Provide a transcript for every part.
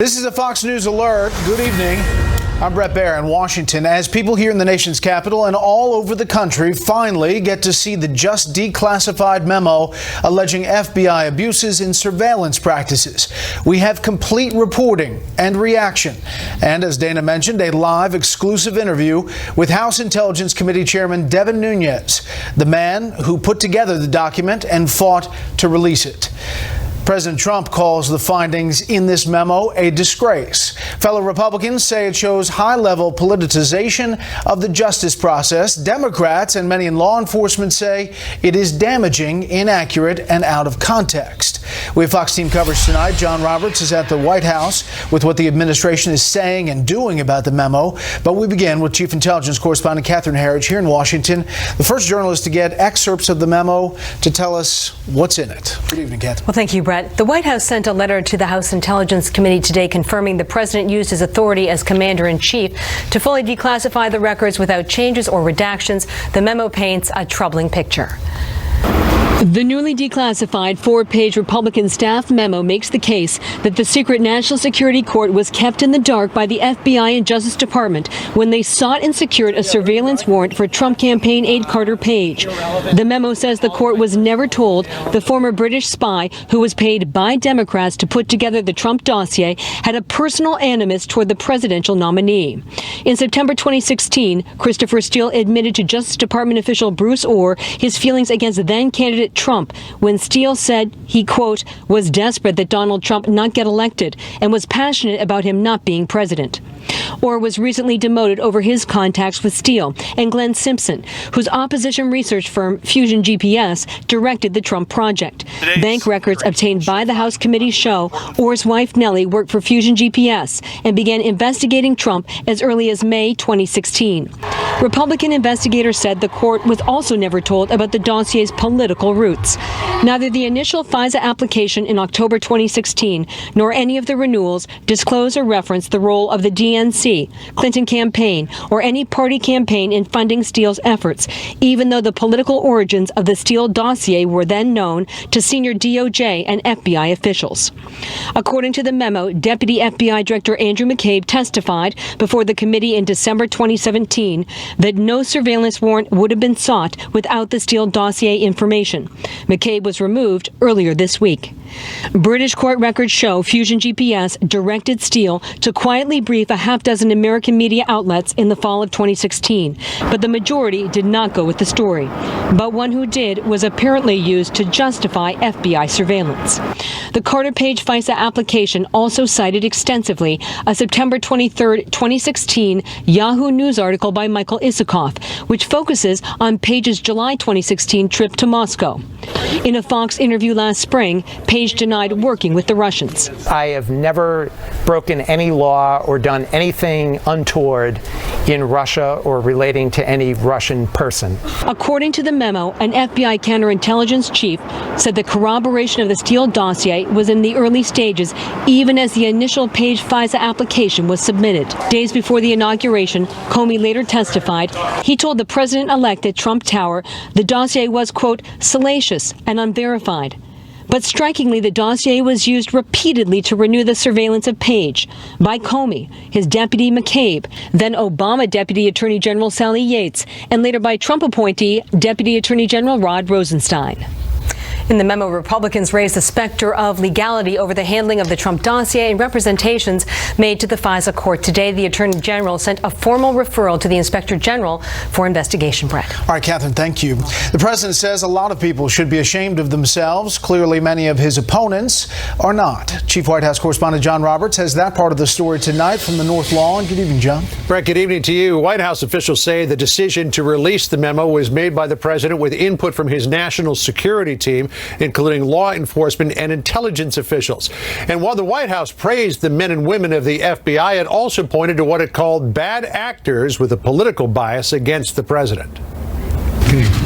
This is a Fox News alert. Good evening. I'm Brett Baer in Washington. As people here in the nation's capital and all over the country finally get to see the just declassified memo alleging FBI abuses in surveillance practices, we have complete reporting and reaction. And as Dana mentioned, a live exclusive interview with House Intelligence Committee Chairman Devin Nunes, the man who put together the document and fought to release it. President Trump calls the findings in this memo a disgrace. Fellow Republicans say it shows high-level politicization of the justice process. Democrats and many in law enforcement say it is damaging, inaccurate, and out of context. We have Fox team coverage tonight. John Roberts is at the White House with what the administration is saying and doing about the memo. But we begin with Chief Intelligence Correspondent Catherine Herridge here in Washington, the first journalist to get excerpts of the memo to tell us what's in it. Good evening, Catherine. Well, thank you, Brett. The White House sent a letter to the House Intelligence Committee today confirming the president used his authority as commander-in-chief to fully declassify the records without changes or redactions. The memo paints a troubling picture. The newly declassified 4-page Republican staff memo makes the case that the secret National Security Court was kept in the dark by the FBI and Justice Department when they sought and secured a surveillance warrant for Trump campaign aide Carter Page. The memo says the court was never told the former British spy who was paid by Democrats to put together the Trump dossier had a personal animus toward the presidential nominee. In September 2016, Christopher Steele admitted to Justice Department official Bruce Orr his feelings against then-candidate Trump when Steele said he, quote, was desperate that Donald Trump not get elected and was passionate about him not being president. Orr was recently demoted over his contacts with Steele and Glenn Simpson, whose opposition research firm Fusion GPS directed the Trump project. Bank records obtained by the House committee show Orr's wife Nellie worked for Fusion GPS and began investigating Trump as early as May 2016. Republican investigators said the court was also never told about the dossier's political roots. Neither the initial Fisa application in October 2016 nor any of the renewals disclose or reference the role of the DNC, Clinton campaign, or any party campaign in funding Steele's efforts, even though the political origins of the Steele dossier were then known to senior DOJ and FBI officials. According to the memo, Deputy FBI Director Andrew McCabe testified before the committee in December 2017 that no surveillance warrant would have been sought without the Steele dossier information. McCabe was removed earlier this week. British court records show Fusion GPS directed Steele to quietly brief a half-dozen American media outlets in the fall of 2016, but the majority did not go with the story. But one who did was apparently used to justify FBI surveillance. The Carter Page Fisa application also cited extensively a September 23, 2016 Yahoo News article by Michael Isikoff, which focuses on Page's July 2016 trip to Moscow. In a Fox interview last spring, Page denied working with the Russians. I have never broken any law or done anything untoward in Russia or relating to any Russian person. According to the memo, an FBI counterintelligence chief said the corroboration of the Steele dossier was in the early stages, even as the initial Page Fisa application was submitted. Days before the inauguration, Comey later testified he told the president-elect at Trump Tower the dossier was, quote, salacious and unverified. But strikingly, the dossier was used repeatedly to renew the surveillance of Page by Comey, his deputy McCabe, then Obama Deputy Attorney General Sally Yates, and later by Trump appointee Deputy Attorney General Rod Rosenstein. In the memo, Republicans raised the specter of legality over the handling of the Trump dossier and representations made to the Fisa court. Today, the Attorney General sent a formal referral to the Inspector General for investigation. Brett. All right, Catherine, thank you. The president says a lot of people should be ashamed of themselves. Clearly, many of his opponents are not. Chief White House correspondent John Roberts has that part of the story tonight from the North Lawn. Good evening, John. Brett, good evening to you. White House officials say the decision to release the memo was made by the president with input from his national security team, including law enforcement and intelligence officials. And while the White House praised the men and women of the FBI, it also pointed to what it called bad actors with a political bias against the president.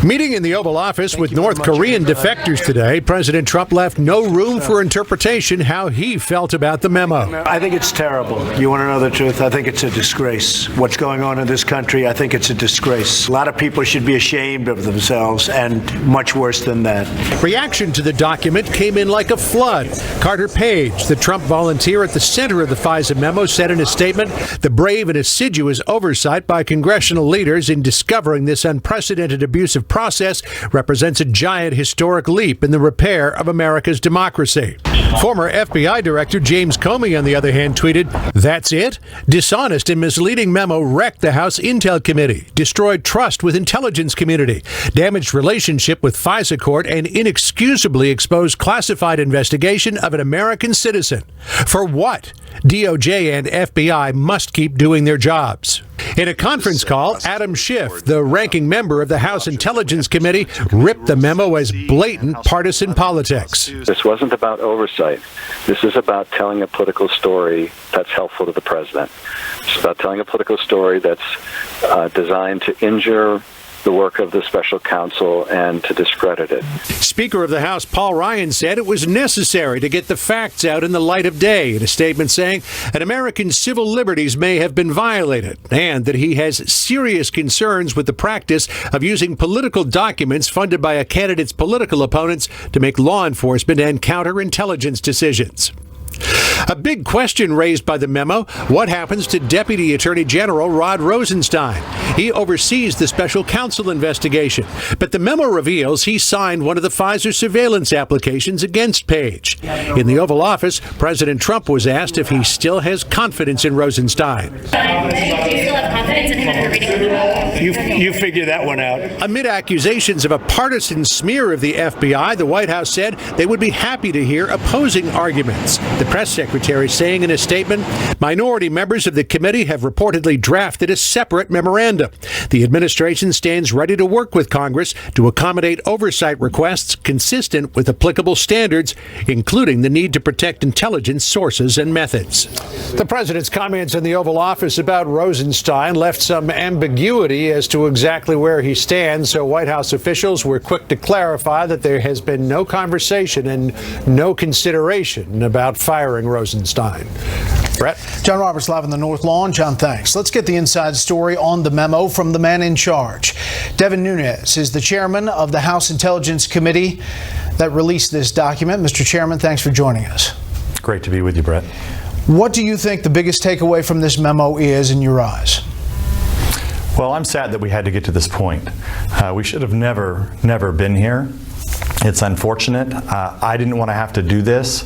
Meeting in the Oval Office with North Korean defectors today, President Trump left no room for interpretation how he felt about the memo. I think it's terrible. You want to know the truth? I think it's a disgrace. What's going on in this country, I think it's a disgrace. A lot of people should be ashamed of themselves, and much worse than that. Reaction to the document came in like a flood. Carter Page, the Trump volunteer at the center of the Fisa memo, said in a statement, the brave and assiduous oversight by congressional leaders in discovering this unprecedented abusive process represents a giant historic leap in the repair of America's democracy. Former FBI Director James Comey, on the other hand, tweeted, "That's it? Dishonest and misleading memo wrecked the House Intel Committee, destroyed trust with intelligence community, damaged relationship with FISA court, and inexcusably exposed classified investigation of an American citizen. For what? DOJ and FBI must keep doing their jobs." In a conference call, Adam Schiff, the ranking member of the House Intelligence Committee, ripped the memo as blatant partisan politics. This wasn't about oversight. This is about telling a political story that's helpful to the president. It's about telling a political story that's designed to injure the work of the special counsel and to discredit it. Speaker of the House Paul Ryan said it was necessary to get the facts out in the light of day, in a statement saying that American civil liberties may have been violated and that he has serious concerns with the practice of using political documents funded by a candidate's political opponents to make law enforcement and counterintelligence decisions. A big question raised by the memo: what happens to Deputy Attorney General Rod Rosenstein? He oversees the special counsel investigation, but the memo reveals he signed one of the Pfizer surveillance applications against Page. In the Oval Office, President Trump was asked if he still has confidence in Rosenstein. Do you still have confidence in him after reading the memo? You figure that one out. Amid accusations of a partisan smear of the FBI, the White House said they would be happy to hear opposing arguments. The press secretary saying in a statement, minority members of the committee have reportedly drafted a separate memorandum. The administration stands ready to work with Congress to accommodate oversight requests consistent with applicable standards, including the need to protect intelligence sources and methods. The president's comments in the Oval Office about Rosenstein left some ambiguity as to exactly where he stands, so White House officials were quick to clarify that there has been no conversation and no consideration about firing Rosenstein. Brett? John Roberts live on the North Lawn. John, thanks. Let's get the inside story on the memo from the man in charge. Devin Nunes is the chairman of the House Intelligence Committee that released this document. Mr. Chairman, thanks for joining us. Great to be with you, Brett. What do you think the biggest takeaway from this memo is in your eyes? Well, I'm sad that we had to get to this point. We should have never been here. It's unfortunate. I didn't want to have to do this,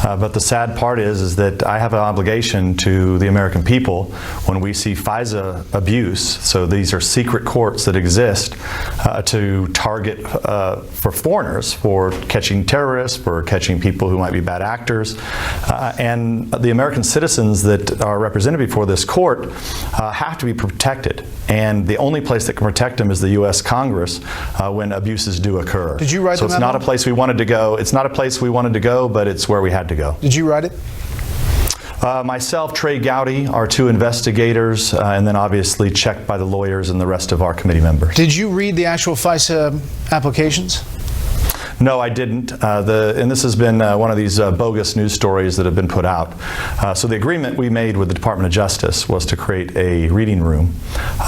but the sad part is that I have an obligation to the American people when we see FISA abuse. So these are secret courts that exist to target for foreigners, for catching terrorists, for catching people who might be bad actors. And the American citizens that are represented before this court have to be protected. And the only place that can protect them is the U.S. Congress when abuses do occur. Did you write the memo? It's not a place we wanted to go. It's not a place we wanted to go, but it's where we had to go. Did you write it? Myself, Trey Gowdy, our two investigators, and then obviously checked by the lawyers and the rest of our committee members. Did you read the actual FISA applications? No, I didn't. And this has been one of these bogus news stories that have been put out. So the agreement we made with the Department of Justice was to create a reading room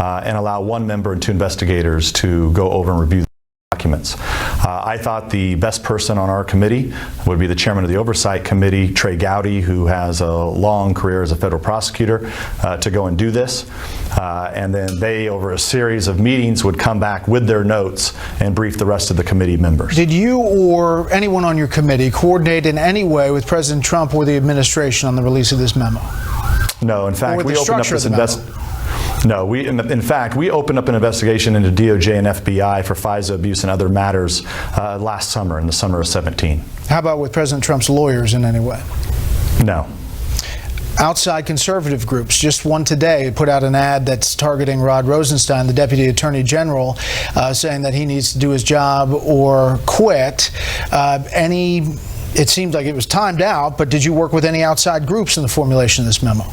and allow one member and two investigators to go over and review documents. I thought the best person on our committee would be the chairman of the Oversight Committee, Trey Gowdy, who has a long career as a federal prosecutor, to go and do this. And then they, over a series of meetings, would come back with their notes and brief the rest of the committee members. Did you or anyone on your committee coordinate in any way with President Trump or the administration on the release of this memo? No, in fact, we opened up this in fact, we opened up an investigation into DOJ and FBI for FISA abuse and other matters last summer, in the summer of 17. How about with President Trump's lawyers in any way? No. Outside conservative groups, just one today, put out an ad that's targeting Rod Rosenstein, the Deputy Attorney General, saying that he needs to do his job or quit. Any it seemed like it was timed out, but did you work with any outside groups in the formulation of this memo?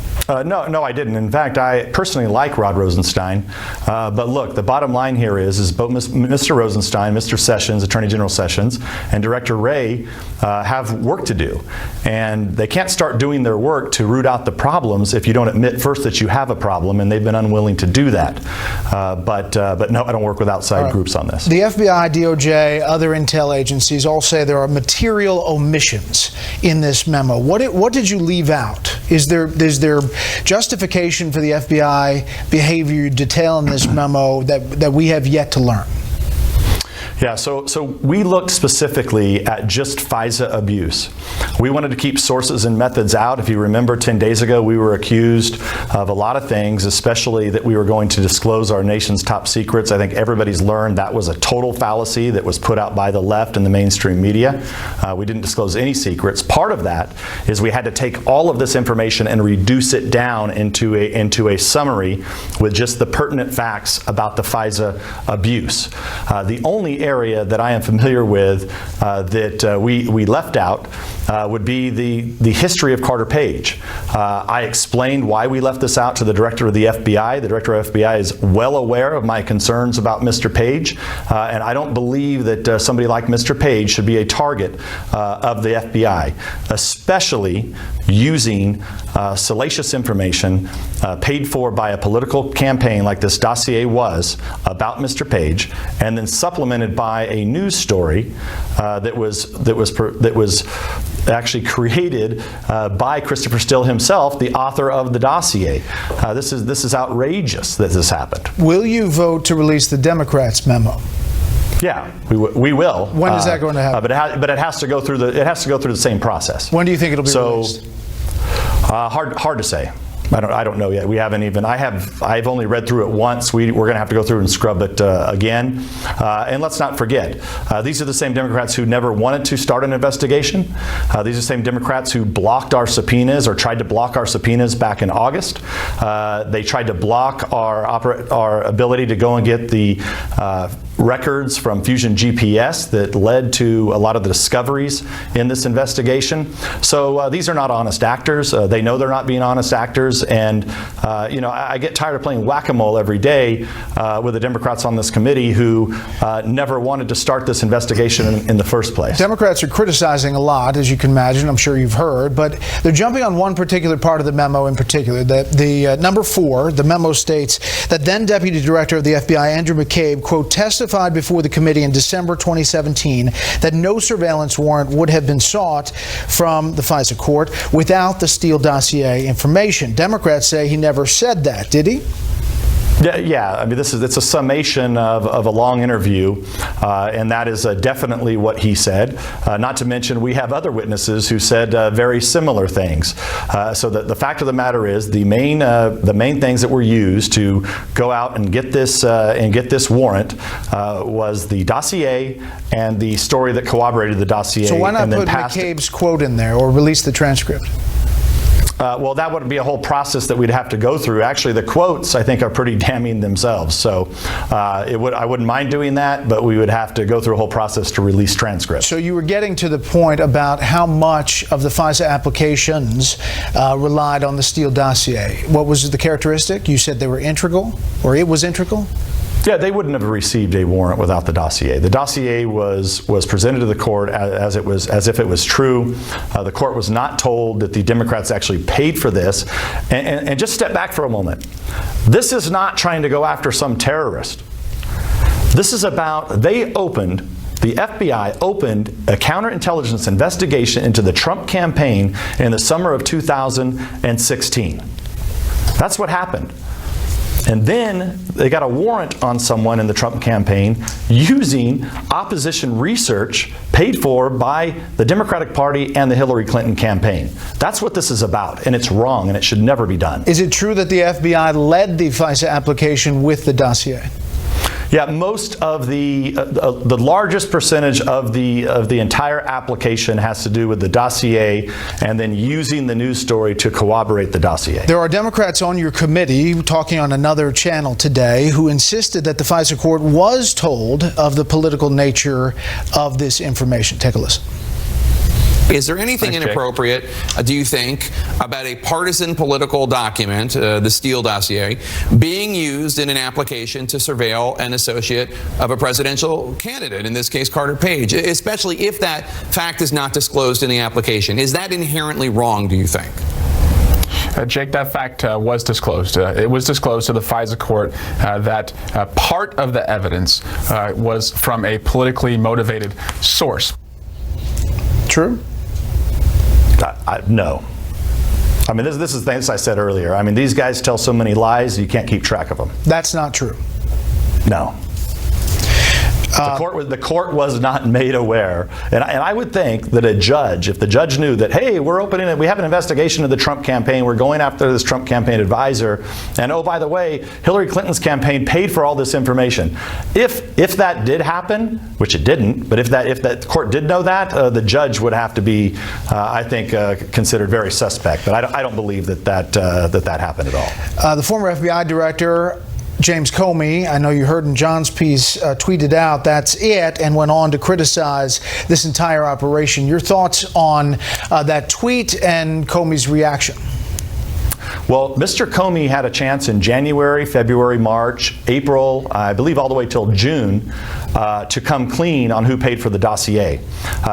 No, I didn't. In fact, I personally like Rod Rosenstein. But look, the bottom line here is both Mr. Rosenstein, Mr. Sessions, Attorney General Sessions, and Director Wray have work to do. And they can't start doing their work to root out the problems if you don't admit first that you have a problem, and they've been unwilling to do that. But no, I don't work with outside groups on this. The FBI, DOJ, other intel agencies all say there are material omissions in this memo. What did you leave out? Is there justification for the FBI behavior you detail in this memo that we have yet to learn? Yeah, so we looked specifically at just FISA abuse. We wanted to keep sources and methods out. If you remember, 10 days ago, we were accused of a lot of things, especially that we were going to disclose our nation's top secrets. I think everybody's learned that was a total fallacy that was put out by the left and the mainstream media. We didn't disclose any secrets. Part of that is we had to take all of this information and reduce it down into a summary with just the pertinent facts about the FISA abuse. The only area that I am familiar with that we left out would be the history of Carter Page. I explained why we left this out to the director of the FBI. The director of FBI is well aware of my concerns about Mr. Page, and I don't believe that somebody like Mr. Page should be a target of the FBI, especially using salacious information paid for by a political campaign like this dossier was about Mr. Page, and then supplemented by a news story that was actually created by Christopher Steele himself, the author of the dossier. This is outrageous that this happened. Will you vote to release the Democrats' memo? Yeah, we will. When is that going to happen? But it has to go through the same process. When do you think it'll be released? Hard to say. I don't know yet. We haven't even. I've only read through it once. We're going to have to go through and scrub it again. And let's not forget, these are the same Democrats who never wanted to start an investigation. These are the same Democrats who blocked our subpoenas or tried to block our subpoenas back in August. They tried to block our ability to go and get the records from Fusion GPS that led to a lot of the discoveries in this investigation. So these are not honest actors. They know they're not being honest actors. And I get tired of playing whack-a-mole every day with the Democrats on this committee who never wanted to start this investigation in the first place. Democrats are criticizing a lot, as you can imagine. I'm sure you've heard, but they're jumping on one particular part of the memo in particular. The number 4, the memo states that then Deputy Director of the FBI, Andrew McCabe, quote, testified before the committee in December 2017 that no surveillance warrant would have been sought from the FISA court without the Steele dossier information. Democrats say he never said that, did he? Yeah, I mean, it's a summation of a long interview, and that is definitely what he said. Not to mention, we have other witnesses who said very similar things. So the fact of the matter is, the main things that were used to go out and get this warrant was the dossier and the story that corroborated the dossier. So why not put McCabe's quote in there or release the transcript? Well, that would be a whole process that we'd have to go through. Actually, the quotes, I think, are pretty damning themselves. So I wouldn't mind doing that, but we would have to go through a whole process to release transcripts. So you were getting to the point about how much of the FISA applications relied on the Steele dossier. What was the characteristic? You said they were integral, or it was integral? Yeah, they wouldn't have received a warrant without the dossier. The dossier was presented to the court as if it was true. The court was not told that the Democrats actually paid for this. And just step back for a moment. This is not trying to go after some terrorist. This is about, the FBI opened a counterintelligence investigation into the Trump campaign in the summer of 2016. That's what happened. And then they got a warrant on someone in the Trump campaign using opposition research paid for by the Democratic Party and the Hillary Clinton campaign. That's what this is about, and it's wrong, and it should never be done. Is it true that the FBI led the FISA application with the dossier? Yeah, most of the largest percentage of the entire application has to do with the dossier and then using the news story to corroborate the dossier. There are Democrats on your committee talking on another channel today who insisted that the FISA court was told of the political nature of this information. Take a listen. Is there anything inappropriate, do you think, about a partisan political document, the Steele dossier, being used in an application to surveil an associate of a presidential candidate, in this case Carter Page, especially if that fact is not disclosed in the application? Is that inherently wrong, do you think? Jake, that fact was disclosed. It was disclosed to the Fisa court that part of the evidence was from a politically motivated source. True? No. I mean, this is things I said earlier. I mean, these guys tell so many lies, you can't keep track of them. That's not true. No. The court was not made aware, and I would think that a judge, if the judge knew that, hey, we have an investigation of the Trump campaign, we're going after this Trump campaign advisor, and oh, by the way, Hillary Clinton's campaign paid for all this information. If that did happen, which it didn't, but if that court did know that, the judge would have to be, I think, considered very suspect. But I don't believe that happened at all. The former FBI director, James Comey, I know you heard in John's piece, tweeted out, "That's it," and went on to criticize this entire operation. Your thoughts on that tweet and Comey's reaction? Well, Mr. Comey had a chance in January, February, March, April, I believe all the way till June, to come clean on who paid for the dossier.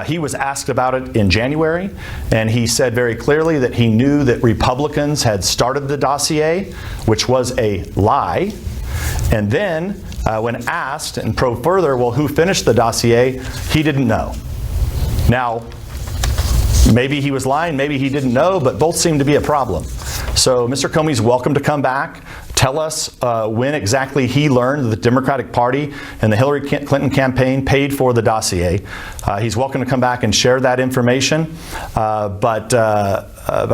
He was asked about it in January, and he said very clearly that he knew that Republicans had started the dossier, which was a lie. And then, when asked and probed further, well, who finished the dossier, he didn't know. Now, maybe he was lying, maybe he didn't know, but both seem to be a problem. So Mr. Comey's welcome to come back, tell us when exactly he learned that the Democratic Party and the Hillary Clinton campaign paid for the dossier. He's welcome to come back and share that information. But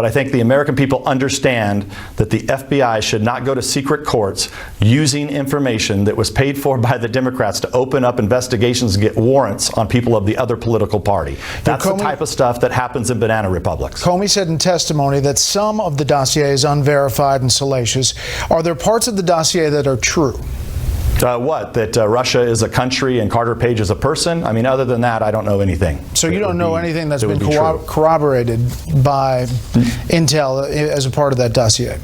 I think the American people understand that the FBI should not go to secret courts using information that was paid for by the Democrats to open up investigations and get warrants on people of the other political party. That's the type of stuff that happens in banana republics. Comey said in testimony that some of the dossier is unverified and salacious. Are there parts of the dossier that are true? That Russia is a country and Carter Page is a person? I mean, other than that, I don't know anything. So you don't know anything that's been corroborated by intel as a part of that dossier?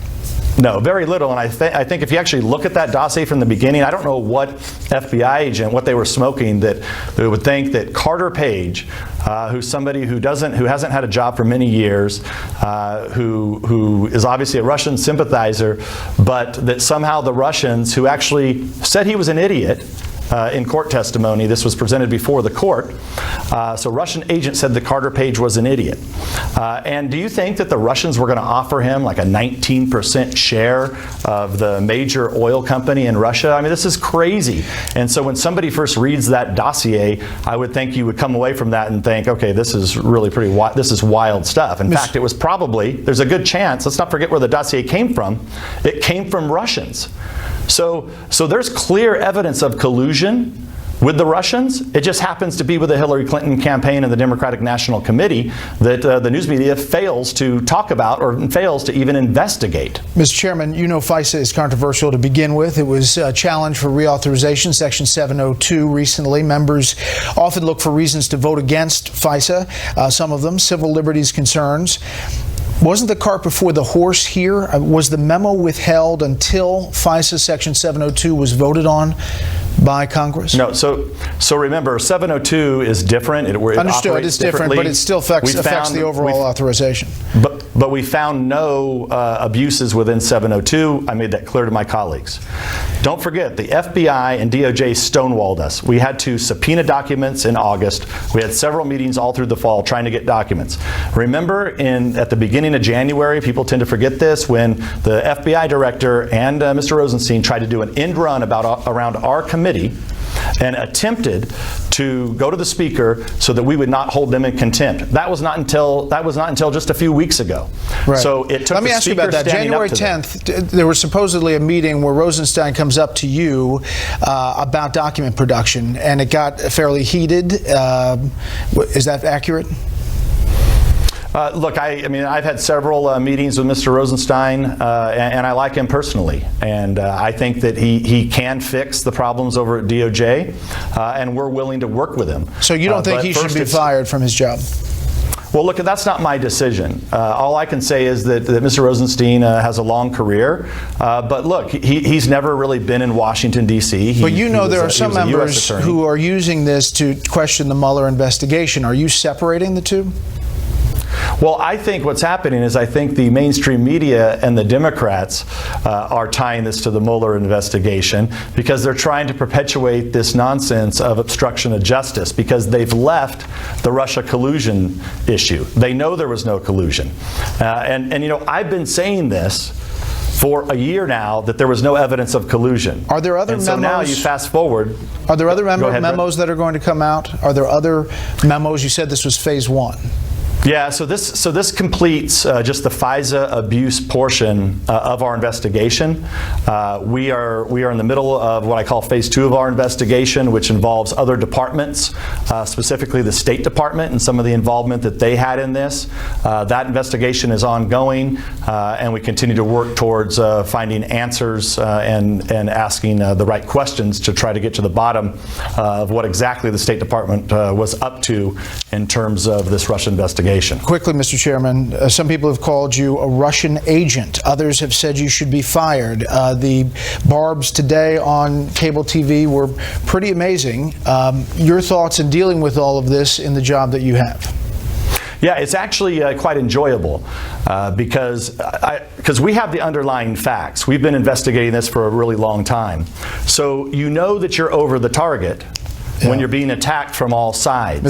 No, very little. And I think if you actually look at that dossier from the beginning, I don't know what FBI agent, what they were smoking, that they would think that Carter Page, who's somebody who hasn't had a job for many years, who is obviously a Russian sympathizer, but that somehow the Russians, who actually said he was an idiot, in court testimony, this was presented before the court. So Russian agent said that Carter Page was an idiot. And do you think that the Russians were going to offer him like a 19% share of the major oil company in Russia? I mean, this is crazy. And so when somebody first reads that dossier, I would think you would come away from that and think, okay, this is really this is wild stuff. In fact, it was probably, there's a good chance, let's not forget where the dossier came from. It came from Russians. So there's clear evidence of collusion with the Russians. It just happens to be with the Hillary Clinton campaign and the Democratic National Committee that the news media fails to talk about or fails to even investigate. Mr. Chairman, you know Fisa is controversial to begin with. It was challenged for reauthorization, Section 702 recently. Members often look for reasons to vote against Fisa, some of them civil liberties concerns. Wasn't the cart before the horse here? Was the memo withheld until FISA Section 702 was voted on by Congress? No. So remember, 702 is different. Understood. It's different, but it still affects the overall authorization. But we found no abuses within 702. I made that clear to my colleagues. Don't forget, the FBI and DOJ stonewalled us. We had to subpoena documents in August. We had several meetings all through the fall trying to get documents. Remember, at the beginning of January, people tend to forget this, when the FBI director and Mr. Rosenstein tried to do an end run around our committee and attempted to go to the speaker so that we would not hold them in contempt. That was not until just a few weeks ago. Right. So it took. Let me ask you about that. January 10th, there was supposedly a meeting where Rosenstein comes up to you about document production, and it got fairly heated. Is that accurate? Look, I mean, I've had several meetings with Mr. Rosenstein, and I like him personally. And I think that he can fix the problems over at DOJ, and we're willing to work with him. So you don't think he should be fired from his job? Well, look, that's not my decision. All I can say is that Mr. Rosenstein has a long career, but look, he's never really been in Washington, D.C. But you know there are some members who are using this to question the Mueller investigation. Are you separating the two? Well, I think what's happening is I think the mainstream media and the Democrats are tying this to the Mueller investigation because they're trying to perpetuate this nonsense of obstruction of justice because they've left the Russia collusion issue. They know there was no collusion. And you know, I've been saying this for a year now that there was no evidence of collusion. Are there other memos? So now you fast forward. Are there other memos that are going to come out? Are there other memos? You said this was phase one. Yeah, so this completes just the Fisa abuse portion of our investigation. We are in the middle of what I call phase 2 of our investigation, which involves other departments, specifically the State Department and some of the involvement that they had in this. That investigation is ongoing, and we continue to work towards finding answers and asking the right questions to try to get to the bottom of what exactly the State Department was up to in terms of this Russia investigation. Quickly, Mr. Chairman, some people have called you a Russian agent. Others have said you should be fired. The barbs today on cable TV were pretty amazing. Your thoughts in dealing with all of this in the job that you have? Yeah, it's actually quite enjoyable because we have the underlying facts. We've been investigating this for a really long time. So you know that you're over the target when you're being attacked from all sides.